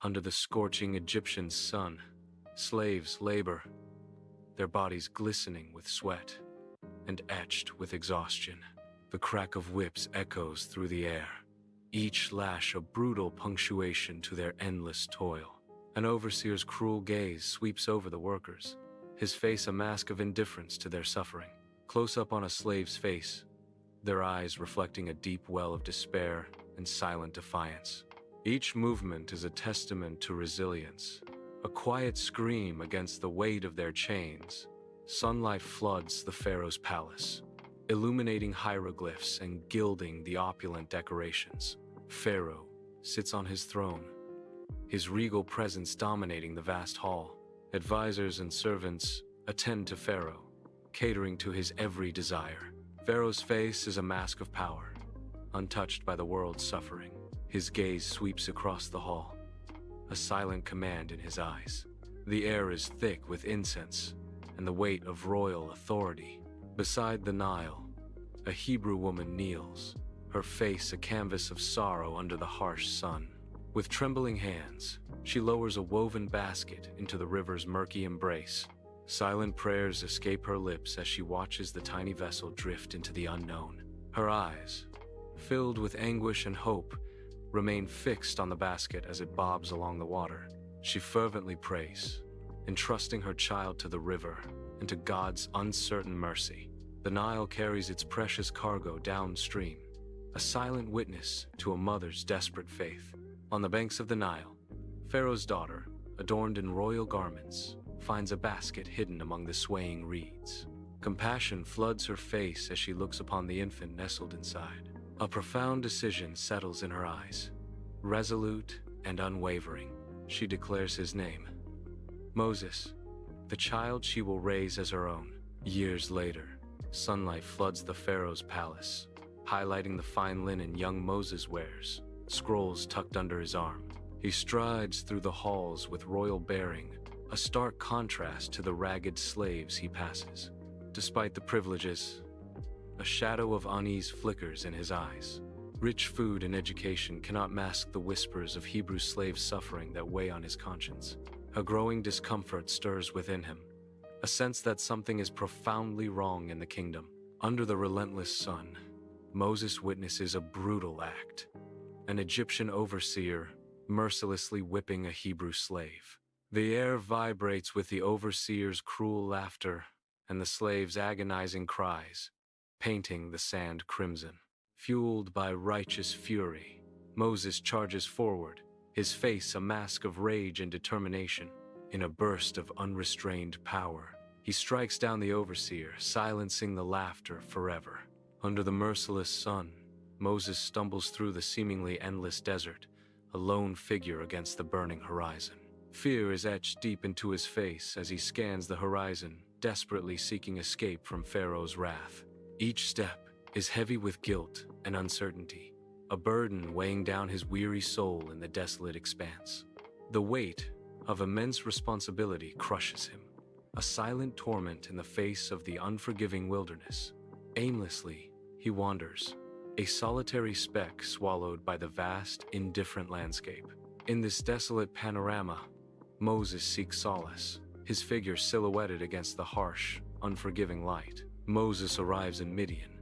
Under the scorching Egyptian sun, slaves labor, their bodies glistening with sweat and etched with exhaustion. The crack of whips echoes through the air, each lash a brutal punctuation to their endless toil. An overseer's cruel gaze sweeps over the workers, his face a mask of indifference to their suffering. Close up on a slave's face, their eyes reflecting a deep well of despair and silent defiance. Each movement is a testament to resilience, a quiet scream against the weight of their chains. Sunlight floods the Pharaoh's palace, illuminating hieroglyphs and gilding the opulent decorations. Pharaoh sits on his throne, his regal presence dominating the vast hall. Advisors and servants attend to Pharaoh, catering to his every desire. Pharaoh's face is a mask of power, untouched by the world's suffering. His gaze sweeps across the hall, a silent command in his eyes. The air is thick with incense and the weight of royal authority. Beside the Nile, a Hebrew woman kneels, her face a canvas of sorrow under the harsh sun. With trembling hands, she lowers a woven basket into the river's murky embrace. Silent prayers escape her lips as she watches the tiny vessel drift into the unknown. Her eyes, filled with anguish and hope, remain fixed on the basket as it bobs along the water. She fervently prays, entrusting her child to the river and to God's uncertain mercy. The Nile carries its precious cargo downstream, a silent witness to a mother's desperate faith. On the banks of the Nile, Pharaoh's daughter, adorned in royal garments, finds a basket hidden among the swaying reeds. Compassion floods her face as she looks upon the infant nestled inside. A profound decision settles in her eyes. Resolute and unwavering, she declares his name: Moses, the child she will raise as her own. Years later, sunlight floods the Pharaoh's palace, highlighting the fine linen young Moses wears, scrolls tucked under his arm. He strides through the halls with royal bearing, a stark contrast to the ragged slaves he passes. Despite the privileges, a shadow of unease flickers in his eyes. Rich food and education cannot mask the whispers of Hebrew slave suffering that weigh on his conscience. A growing discomfort stirs within him, a sense that something is profoundly wrong in the kingdom. Under the relentless sun, Moses witnesses a brutal act: an Egyptian overseer mercilessly whipping a Hebrew slave. The air vibrates with the overseer's cruel laughter and the slave's agonizing cries, painting the sand crimson. Fueled by righteous fury, Moses charges forward, his face a mask of rage and determination. In a burst of unrestrained power, he strikes down the overseer, silencing the laughter forever. Under the merciless sun, Moses stumbles through the seemingly endless desert, a lone figure against the burning horizon. Fear is etched deep into his face as he scans the horizon, desperately seeking escape from Pharaoh's wrath. Each step is heavy with guilt and uncertainty, a burden weighing down his weary soul in the desolate expanse. The weight of immense responsibility crushes him, a silent torment in the face of the unforgiving wilderness. Aimlessly, he wanders, a solitary speck swallowed by the vast, indifferent landscape. In this desolate panorama, Moses seeks solace, his figure silhouetted against the harsh, unforgiving light. Moses arrives in Midian,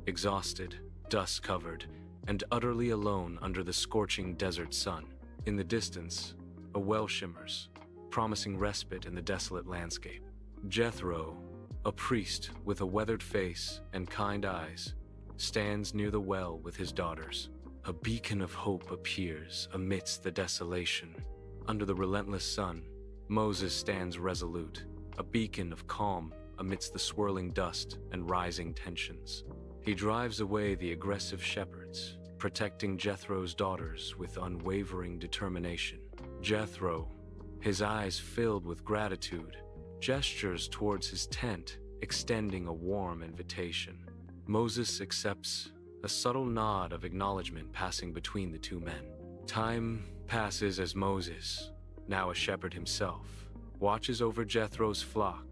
exhausted, dust-covered, and utterly alone under the scorching desert sun. In the distance, a well shimmers, promising respite in the desolate landscape. Jethro, a priest with a weathered face and kind eyes, stands near the well with his daughters. A beacon of hope appears amidst the desolation. Under the relentless sun, Moses stands resolute, a beacon of calm amidst the swirling dust and rising tensions. He drives away the aggressive shepherds, protecting Jethro's daughters with unwavering determination. Jethro, his eyes filled with gratitude, gestures towards his tent, extending a warm invitation. Moses accepts, a subtle nod of acknowledgement passing between the two men. Time passes as Moses, now a shepherd himself, watches over Jethro's flock,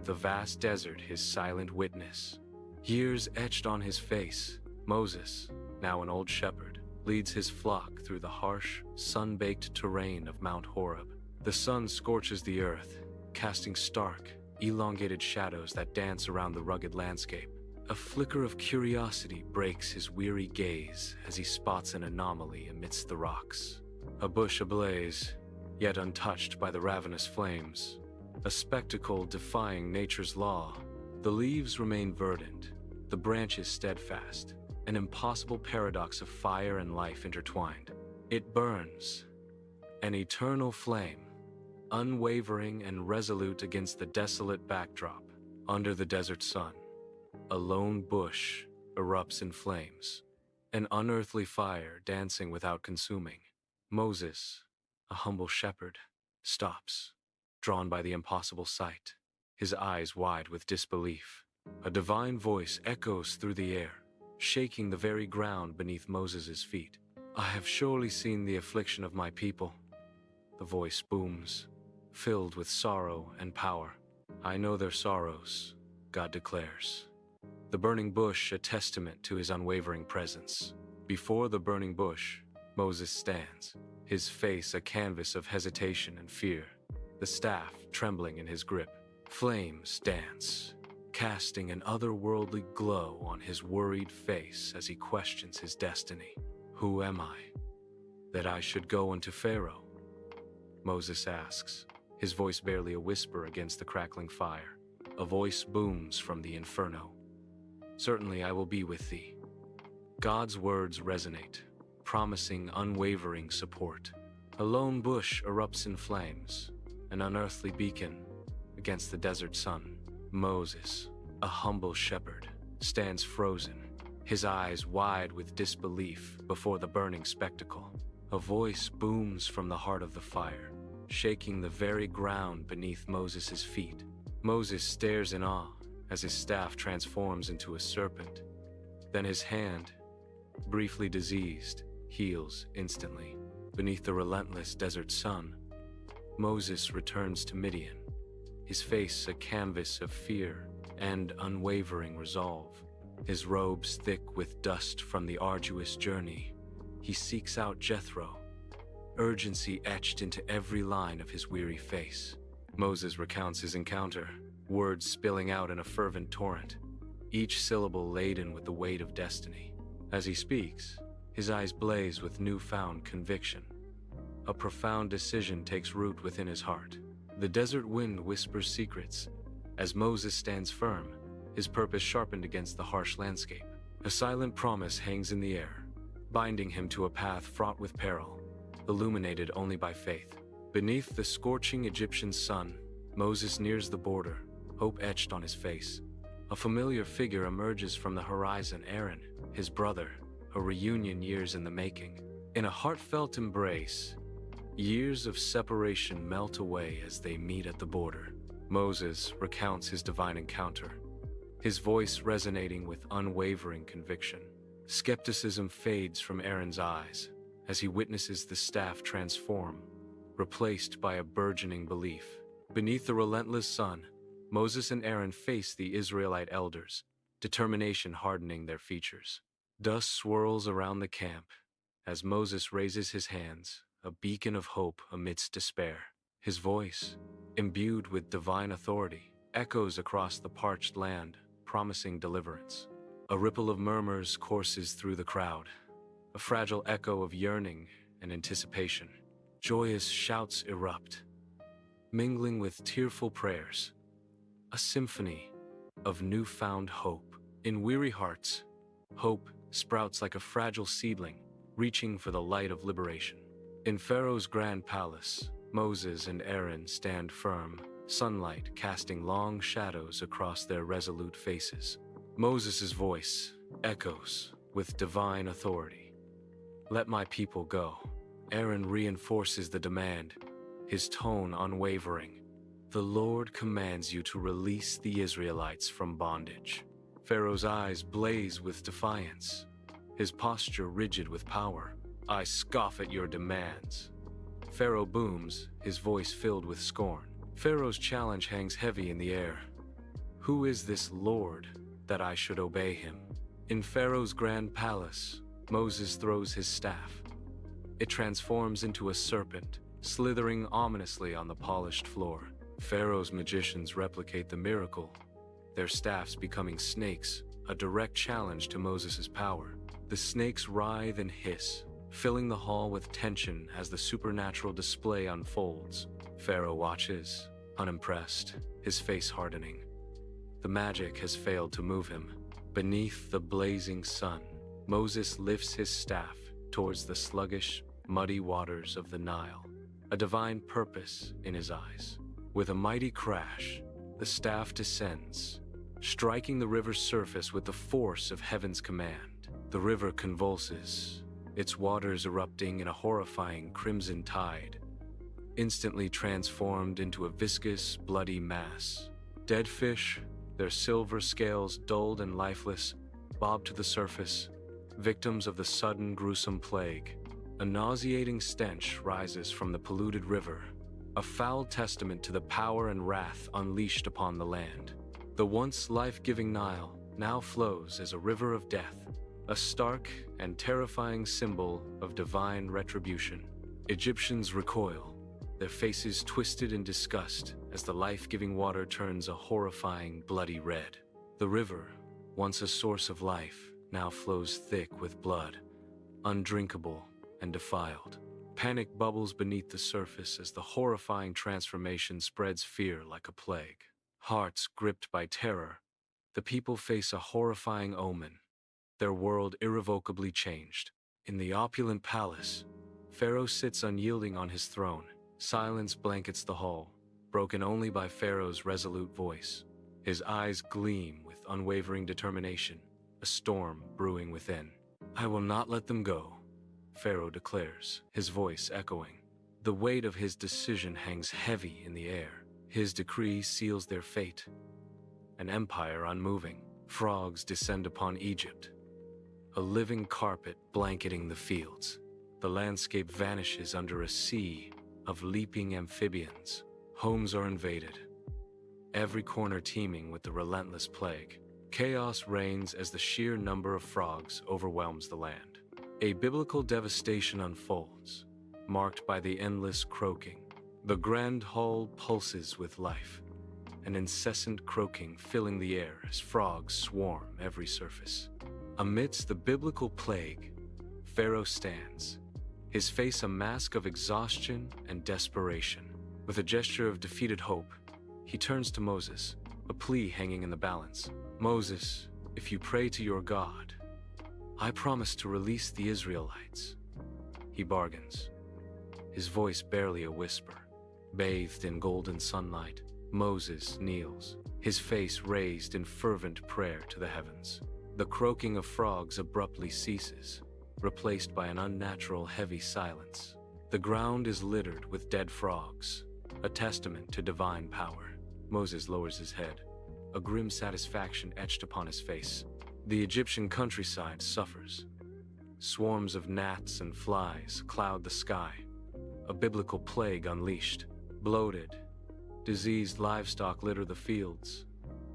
the vast desert his silent witness. Years etched on his face, Moses, now an old shepherd, leads his flock through the harsh, sun-baked terrain of Mount Horeb. The sun scorches the earth, casting stark, elongated shadows that dance around the rugged landscape. A flicker of curiosity breaks his weary gaze as he spots an anomaly amidst the rocks. A bush ablaze, yet untouched by the ravenous flames. A spectacle defying nature's law. The leaves remain verdant, the branches steadfast, an impossible paradox of fire and life intertwined. It burns, an eternal flame, unwavering and resolute against the desolate backdrop. Under the desert sun, a lone bush erupts in flames, an unearthly fire dancing without consuming. Moses, a humble shepherd, stops, drawn by the impossible sight, his eyes wide with disbelief. A divine voice echoes through the air, shaking the very ground beneath Moses' feet. "I have surely seen the affliction of my people." The voice booms, filled with sorrow and power. "I know their sorrows," God declares. The burning bush a testament to his unwavering presence. Before the burning bush, Moses stands, his face a canvas of hesitation and fear, the staff trembling in his grip. Flames dance, casting an otherworldly glow on his worried face as he questions his destiny. "Who am I, that I should go unto Pharaoh?" Moses asks, his voice barely a whisper against the crackling fire. A voice booms from the inferno. "Certainly I will be with thee." God's words resonate, promising unwavering support. A lone bush erupts in flames, an unearthly beacon against the desert sun. Moses, a humble shepherd, stands frozen, his eyes wide with disbelief before the burning spectacle. A voice booms from the heart of the fire, shaking the very ground beneath Moses' feet. Moses stares in awe as his staff transforms into a serpent. Then his hand, briefly diseased, heals instantly. Beneath the relentless desert sun, Moses returns to Midian, his face a canvas of fear and unwavering resolve. His robes thick with dust from the arduous journey, he seeks out Jethro, urgency etched into every line of his weary face. Moses recounts his encounter, words spilling out in a fervent torrent, each syllable laden with the weight of destiny. As he speaks, his eyes blaze with newfound conviction. A profound decision takes root within his heart. The desert wind whispers secrets. As Moses stands firm, his purpose sharpened against the harsh landscape. A silent promise hangs in the air, binding him to a path fraught with peril, illuminated only by faith. Beneath the scorching Egyptian sun, Moses nears the border, hope etched on his face. A familiar figure emerges from the horizon, Aaron, his brother, a reunion years in the making. In a heartfelt embrace, years of separation melt away as they meet at the border. Moses recounts his divine encounter, his voice resonating with unwavering conviction. Skepticism fades from Aaron's eyes as he witnesses the staff transform, replaced by a burgeoning belief. Beneath the relentless sun, Moses and Aaron face the Israelite elders, determination hardening their features. Dust swirls around the camp as Moses raises his hands, a beacon of hope amidst despair. His voice, imbued with divine authority, echoes across the parched land, promising deliverance. A ripple of murmurs courses through the crowd, a fragile echo of yearning and anticipation. Joyous shouts erupt, mingling with tearful prayers, a symphony of newfound hope. In weary hearts, hope sprouts like a fragile seedling, reaching for the light of liberation. In Pharaoh's grand palace, Moses and Aaron stand firm, sunlight casting long shadows across their resolute faces. Moses' voice echoes with divine authority. "Let my people go." Aaron reinforces the demand, his tone unwavering. "The Lord commands you to release the Israelites from bondage." Pharaoh's eyes blaze with defiance, his posture rigid with power. "I scoff at your demands." Pharaoh booms, his voice filled with scorn. Pharaoh's challenge hangs heavy in the air. "Who is this Lord that I should obey him?" In Pharaoh's grand palace, Moses throws his staff. It transforms into a serpent, slithering ominously on the polished floor. Pharaoh's magicians replicate the miracle, their staffs becoming snakes, a direct challenge to Moses' power. The snakes writhe and hiss, filling the hall with tension as the supernatural display unfolds. Pharaoh watches, unimpressed, his face hardening. The magic has failed to move him. Beneath the blazing sun, Moses lifts his staff towards the sluggish, muddy waters of the Nile, a divine purpose in his eyes. With a mighty crash, the staff descends, striking the river's surface with the force of heaven's command. The river convulses, its waters erupting in a horrifying crimson tide, instantly transformed into a viscous, bloody mass. Dead fish, their silver scales dulled and lifeless, bob to the surface, victims of the sudden, gruesome plague. A nauseating stench rises from the polluted river, a foul testament to the power and wrath unleashed upon the land. The once life-giving Nile now flows as a river of death, a stark and terrifying symbol of divine retribution. Egyptians recoil, their faces twisted in disgust as the life-giving water turns a horrifying, bloody red. The river, once a source of life, now flows thick with blood, undrinkable and defiled. Panic bubbles beneath the surface as the horrifying transformation spreads fear like a plague. Hearts gripped by terror, the people face a horrifying omen, their world irrevocably changed. In the opulent palace, Pharaoh sits unyielding on his throne. Silence blankets the hall, broken only by Pharaoh's resolute voice. His eyes gleam with unwavering determination, a storm brewing within. "I will not let them go," Pharaoh declares, his voice echoing. The weight of his decision hangs heavy in the air. His decree seals their fate, an empire unmoving. Frogs descend upon Egypt, a living carpet blanketing the fields. The landscape vanishes under a sea of leaping amphibians. Homes are invaded, every corner teeming with the relentless plague. Chaos reigns as the sheer number of frogs overwhelms the land. A biblical devastation unfolds, marked by the endless croaking. The grand hall pulses with life, an incessant croaking filling the air as frogs swarm every surface. Amidst the biblical plague, Pharaoh stands, his face a mask of exhaustion and desperation. With a gesture of defeated hope, he turns to Moses, a plea hanging in the balance. "Moses, if you pray to your God, I promise to release the Israelites." He bargains, his voice barely a whisper. Bathed in golden sunlight, Moses kneels, his face raised in fervent prayer to the heavens. The croaking of frogs abruptly ceases, replaced by an unnatural heavy silence. The ground is littered with dead frogs, a testament to divine power. Moses lowers his head, a grim satisfaction etched upon his face. The Egyptian countryside suffers. Swarms of gnats and flies cloud the sky, a biblical plague unleashed. Bloated, diseased livestock litter the fields,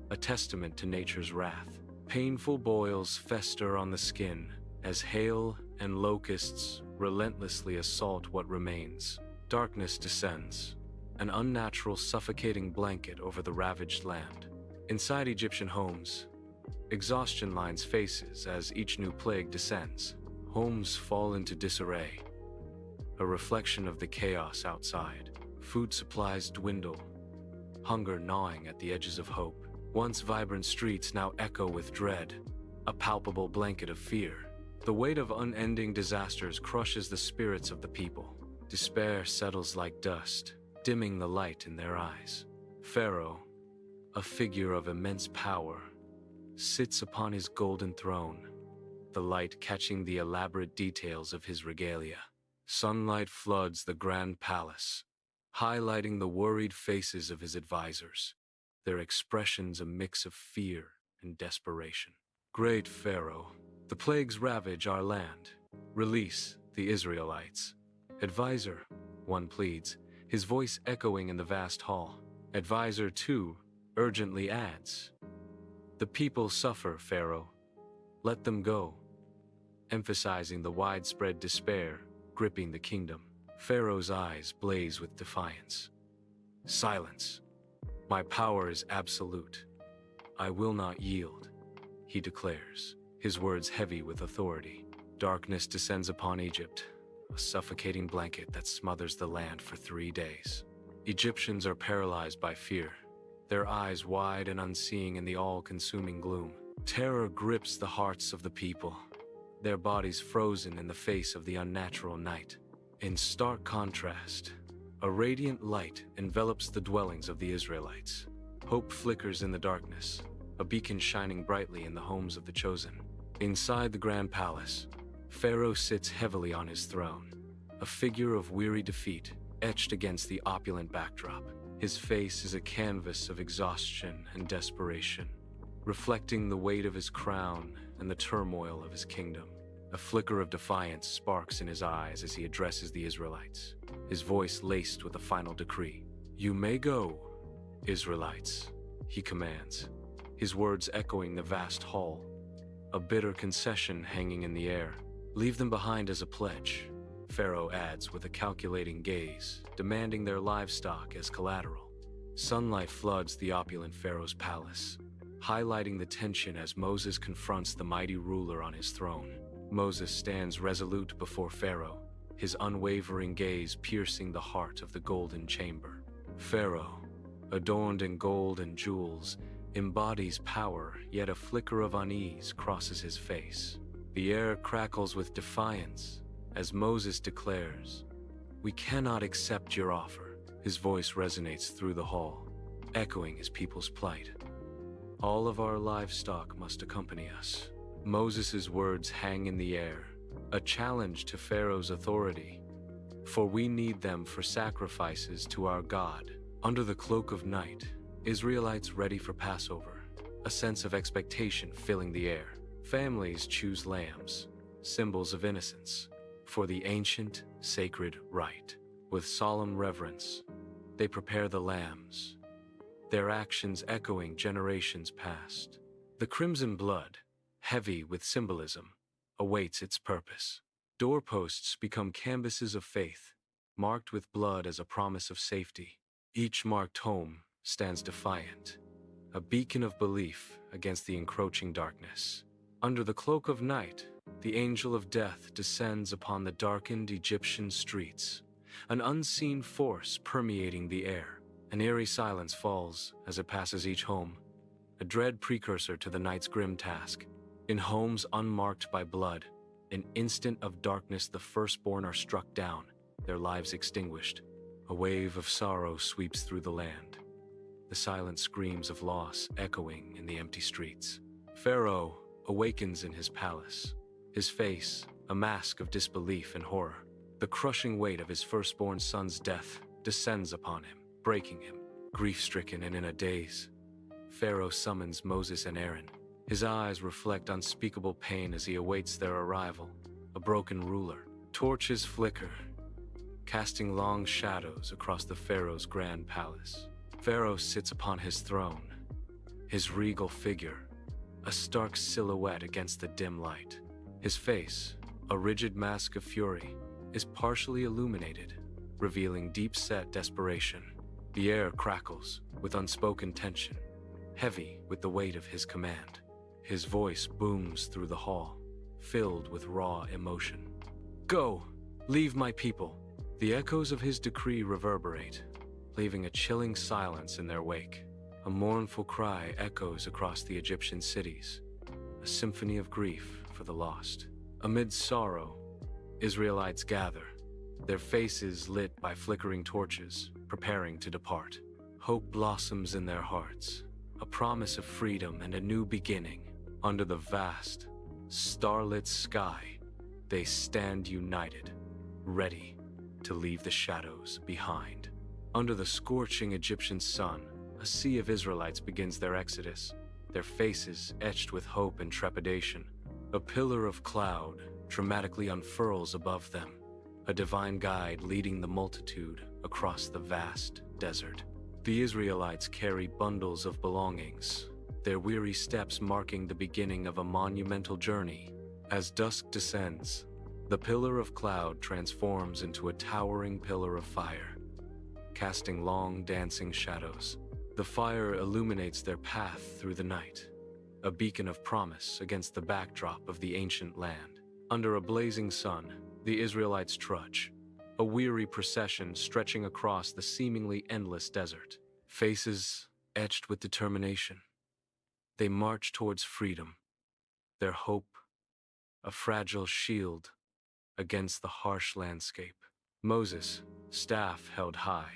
a testament to nature's wrath. Painful boils fester on the skin as hail and locusts relentlessly assault what remains. Darkness descends, an unnatural suffocating blanket over the ravaged land. Inside Egyptian homes, exhaustion lines faces as each new plague descends. Homes fall into disarray, a reflection of the chaos outside. Food supplies dwindle, hunger gnawing at the edges of hope. Once vibrant streets now echo with dread, a palpable blanket of fear. The weight of unending disasters crushes the spirits of the people. Despair settles like dust, dimming the light in their eyes. Pharaoh, a figure of immense power, sits upon his golden throne, the light catching the elaborate details of his regalia. Sunlight floods the grand palace, highlighting the worried faces of his advisors, their expressions a mix of fear and desperation. "Great Pharaoh, the plagues ravage our land. Release the Israelites." "Advisor," one pleads, his voice echoing in the vast hall. Advisor 2 urgently adds, "The people suffer, Pharaoh. Let them go." emphasizing the widespread despair gripping the kingdom. Pharaoh's eyes blaze with defiance. "Silence! My power is absolute. I will not yield," he declares, his words heavy with authority. Darkness descends upon Egypt, a suffocating blanket that smothers the land for 3 days. Egyptians are paralyzed by fear, their eyes wide and unseeing in the all-consuming gloom. Terror grips the hearts of the people, their bodies frozen in the face of the unnatural night. In stark contrast, a radiant light envelops the dwellings of the Israelites. Hope flickers in the darkness, a beacon shining brightly in the homes of the chosen. Inside the grand palace, Pharaoh sits heavily on his throne, a figure of weary defeat etched against the opulent backdrop. His face is a canvas of exhaustion and desperation, reflecting the weight of his crown and the turmoil of his kingdom. A flicker of defiance sparks in his eyes as he addresses the Israelites, his voice laced with a final decree. "You may go, Israelites," he commands, his words echoing the vast hall, a bitter concession hanging in the air. "Leave them behind as a pledge," Pharaoh adds with a calculating gaze, demanding their livestock as collateral. Sunlight floods the opulent Pharaoh's palace, highlighting the tension as Moses confronts the mighty ruler on his throne. Moses stands resolute before Pharaoh, his unwavering gaze piercing the heart of the golden chamber. Pharaoh, adorned in gold and jewels, embodies power, yet a flicker of unease crosses his face. The air crackles with defiance as Moses declares, "We cannot accept your offer." His voice resonates through the hall, echoing his people's plight. "All of our livestock must accompany us." Moses' words hang in the air, a challenge to Pharaoh's authority, "For we need them for sacrifices to our God." Under the cloak of night, Israelites ready for Passover, a sense of expectation filling the air. Families choose lambs, symbols of innocence, for the ancient, sacred rite. With solemn reverence, they prepare the lambs, their actions echoing generations past. The crimson blood, heavy with symbolism, awaits its purpose. Doorposts become canvases of faith, marked with blood as a promise of safety. Each marked home stands defiant, a beacon of belief against the encroaching darkness. Under the cloak of night, the angel of death descends upon the darkened Egyptian streets, an unseen force permeating the air. An eerie silence falls as it passes each home, a dread precursor to the night's grim task. In homes unmarked by blood, an instant of darkness, the firstborn are struck down, their lives extinguished. A wave of sorrow sweeps through the land, the silent screams of loss echoing in the empty streets. Pharaoh awakens in his palace, his face a mask of disbelief and horror. The crushing weight of his firstborn son's death descends upon him, breaking him. Grief-stricken and in a daze, Pharaoh summons Moses and Aaron. His eyes reflect unspeakable pain as he awaits their arrival. A broken ruler. Torches flicker, casting long shadows across the Pharaoh's grand palace. Pharaoh sits upon his throne, his regal figure, a stark silhouette against the dim light. His face, a rigid mask of fury, is partially illuminated, revealing deep-set desperation. The air crackles with unspoken tension, heavy with the weight of his command. His voice booms through the hall, filled with raw emotion. "Go! Leave my people!" The echoes of his decree reverberate, leaving a chilling silence in their wake. A mournful cry echoes across the Egyptian cities, a symphony of grief for the lost. Amid sorrow, Israelites gather, their faces lit by flickering torches, preparing to depart. Hope blossoms in their hearts, a promise of freedom and a new beginning. Under the vast, starlit sky, they stand united, ready to leave the shadows behind. Under the scorching Egyptian sun, a sea of Israelites begins their exodus, their faces etched with hope and trepidation. A pillar of cloud dramatically unfurls above them, a divine guide leading the multitude across the vast desert. The Israelites carry bundles of belongings, their weary steps marking the beginning of a monumental journey. As dusk descends, the pillar of cloud transforms into a towering pillar of fire, casting long dancing shadows. The fire illuminates their path through the night, a beacon of promise against the backdrop of the ancient land. Under a blazing sun, the Israelites trudge, a weary procession stretching across the seemingly endless desert. Faces etched with determination, they march towards freedom, their hope a fragile shield against the harsh landscape. Moses, staff held high,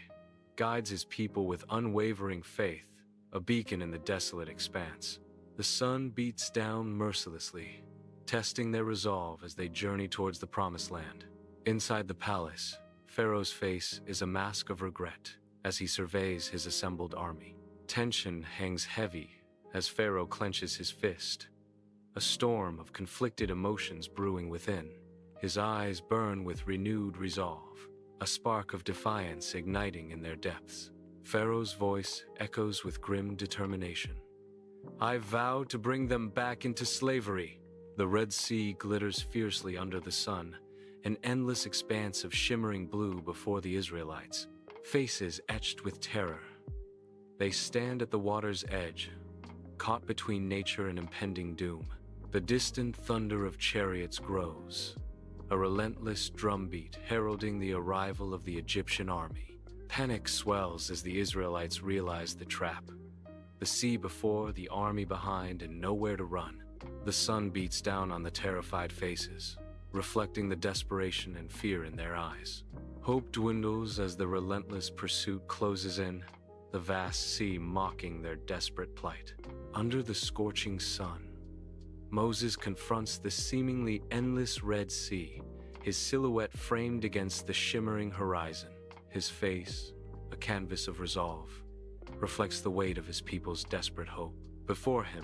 guides his people with unwavering faith, a beacon in the desolate expanse. The sun beats down mercilessly, testing their resolve as they journey towards the promised land. Inside the palace, Pharaoh's face is a mask of regret as he surveys his assembled army. Tension hangs heavy as Pharaoh clenches his fist, a storm of conflicted emotions brewing within. His eyes burn with renewed resolve, a spark of defiance igniting in their depths. Pharaoh's voice echoes with grim determination. "I vow to bring them back into slavery." The Red Sea glitters fiercely under the sun, an endless expanse of shimmering blue before the Israelites. Faces etched with terror. They stand at the water's edge, caught between nature and impending doom. The distant thunder of chariots grows, a relentless drumbeat heralding the arrival of the Egyptian army. Panic swells as the Israelites realize the trap. The sea before, the army behind, and nowhere to run. The sun beats down on the terrified faces, reflecting the desperation and fear in their eyes. Hope dwindles as the relentless pursuit closes in, the vast sea mocking their desperate plight. Under the scorching sun, Moses confronts the seemingly endless Red Sea, his silhouette framed against the shimmering horizon. His face, a canvas of resolve, reflects the weight of his people's desperate hope. Before him,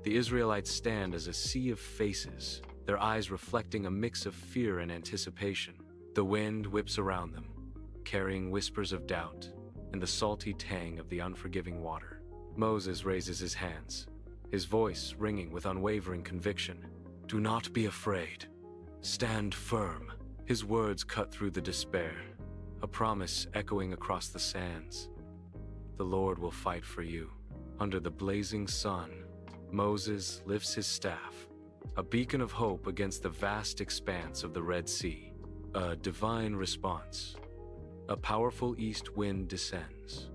the Israelites stand as a sea of faces, their eyes reflecting a mix of fear and anticipation. The wind whips around them, carrying whispers of doubt and the salty tang of the unforgiving water. Moses raises his hands, his voice ringing with unwavering conviction. "Do not be afraid. Stand firm." His words cut through the despair, a promise echoing across the sands. "The Lord will fight for you." Under the blazing sun, Moses lifts his staff, a beacon of hope against the vast expanse of the Red Sea. A divine response. A powerful east wind descends,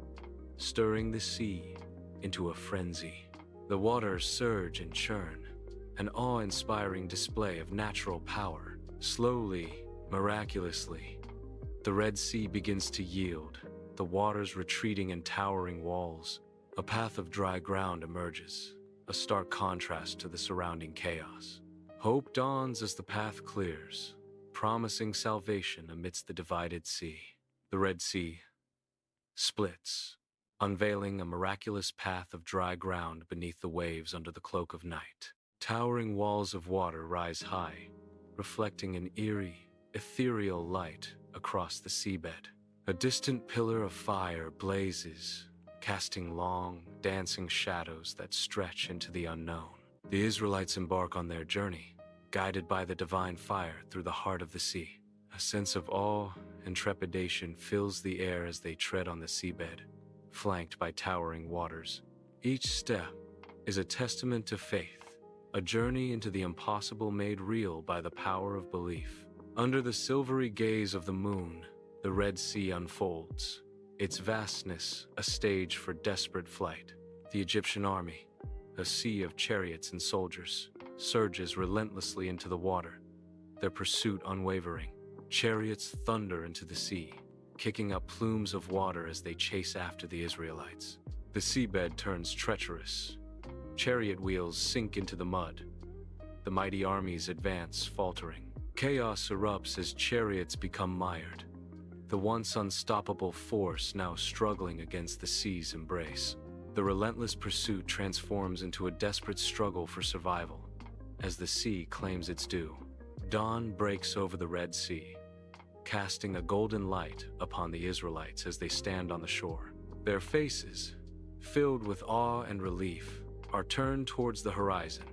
stirring the sea into a frenzy. The waters surge and churn, an awe-inspiring display of natural power. Slowly, miraculously, the Red Sea begins to yield, the waters retreating in towering walls. A path of dry ground emerges, a stark contrast to the surrounding chaos. Hope dawns as the path clears, promising salvation amidst the divided sea. The Red Sea splits, unveiling a miraculous path of dry ground beneath the waves under the cloak of night. Towering walls of water rise high, reflecting an eerie, ethereal light across the seabed. A distant pillar of fire blazes, casting long, dancing shadows that stretch into the unknown. The Israelites embark on their journey, guided by the divine fire through the heart of the sea. A sense of awe and trepidation fills the air as they tread on the seabed, flanked by towering waters. Each step is a testament to faith, a journey into the impossible made real by the power of belief. Under the silvery gaze of the moon, the Red Sea unfolds, its vastness a stage for desperate flight. The Egyptian army, a sea of chariots and soldiers, surges relentlessly into the water, their pursuit unwavering. Chariots thunder into the sea, kicking up plumes of water as they chase after the Israelites. The seabed turns treacherous. Chariot wheels sink into the mud. The mighty armies advance, faltering. Chaos erupts as chariots become mired, the once unstoppable force now struggling against the sea's embrace. The relentless pursuit transforms into a desperate struggle for survival as the sea claims its due. Dawn breaks over the Red Sea, casting a golden light upon the Israelites as they stand on the shore. Their faces, filled with awe and relief, are turned towards the horizon,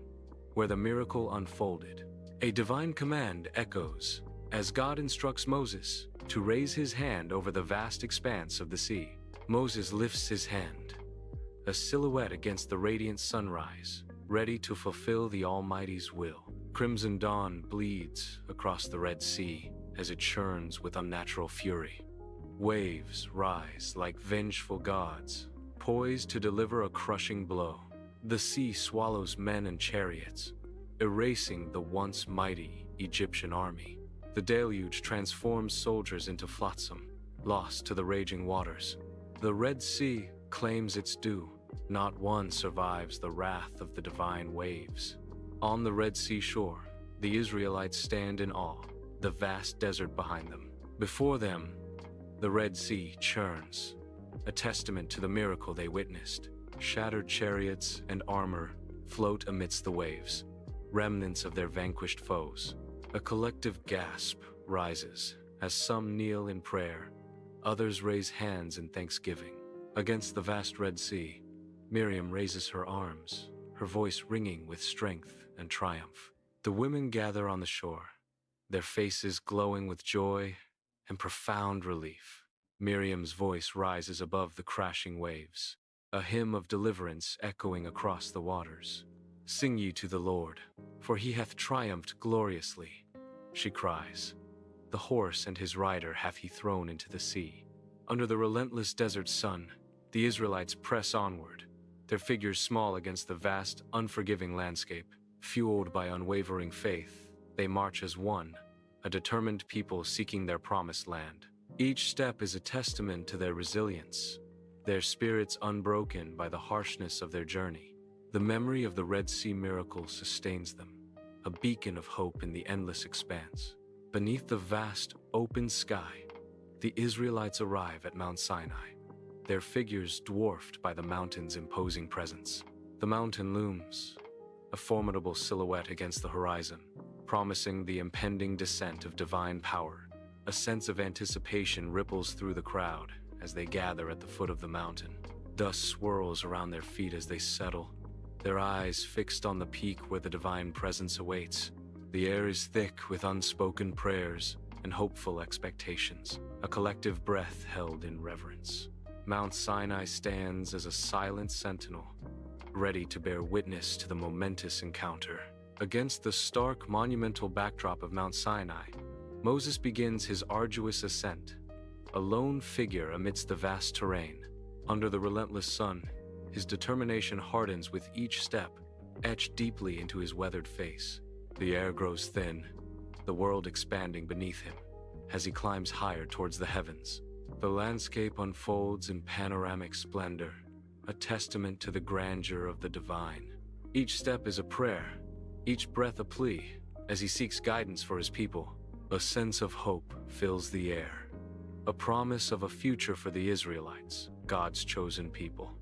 where the miracle unfolded. A divine command echoes as God instructs Moses to raise his hand over the vast expanse of the sea. Moses lifts his hand, a silhouette against the radiant sunrise, ready to fulfill the Almighty's will. Crimson dawn bleeds across the Red Sea as it churns with unnatural fury. Waves rise like vengeful gods, poised to deliver a crushing blow. The sea swallows men and chariots, erasing the once mighty Egyptian army. The deluge transforms soldiers into flotsam, lost to the raging waters. The Red Sea claims its due. Not one survives the wrath of the divine waves. On the Red Sea shore, the Israelites stand in awe, the vast desert behind them. Before them, the Red Sea churns, a testament to the miracle they witnessed. Shattered chariots and armor float amidst the waves, remnants of their vanquished foes. A collective gasp rises as some kneel in prayer, others raise hands in thanksgiving. Against the vast Red Sea, Miriam raises her arms, her voice ringing with strength and triumph. The women gather on the shore, their faces glowing with joy and profound relief. Miriam's voice rises above the crashing waves, a hymn of deliverance echoing across the waters. "Sing ye to the Lord, for he hath triumphed gloriously," she cries. "The horse and his rider hath he thrown into the sea." Under the relentless desert sun, the Israelites press onward, their figures small against the vast, unforgiving landscape. Fueled by unwavering faith, they march as one, a determined people seeking their promised land. Each step is a testament to their resilience, their spirits unbroken by the harshness of their journey. The memory of the Red Sea miracle sustains them, a beacon of hope in the endless expanse. Beneath the vast, open sky, the Israelites arrive at Mount Sinai, their figures dwarfed by the mountain's imposing presence. The mountain looms, a formidable silhouette against the horizon, promising the impending descent of divine power. A sense of anticipation ripples through the crowd as they gather at the foot of the mountain. Dust swirls around their feet as they settle, their eyes fixed on the peak where the divine presence awaits. The air is thick with unspoken prayers and hopeful expectations, a collective breath held in reverence. Mount Sinai stands as a silent sentinel, ready to bear witness to the momentous encounter. Against the stark, monumental backdrop of Mount Sinai, Moses begins his arduous ascent, a lone figure amidst the vast terrain. Under the relentless sun, his determination hardens with each step, etched deeply into his weathered face. The air grows thin, the world expanding beneath him, as he climbs higher towards the heavens. The landscape unfolds in panoramic splendor, a testament to the grandeur of the divine. Each step is a prayer, each breath a plea, as he seeks guidance for his people. A sense of hope fills the air, a promise of a future for the Israelites, God's chosen people.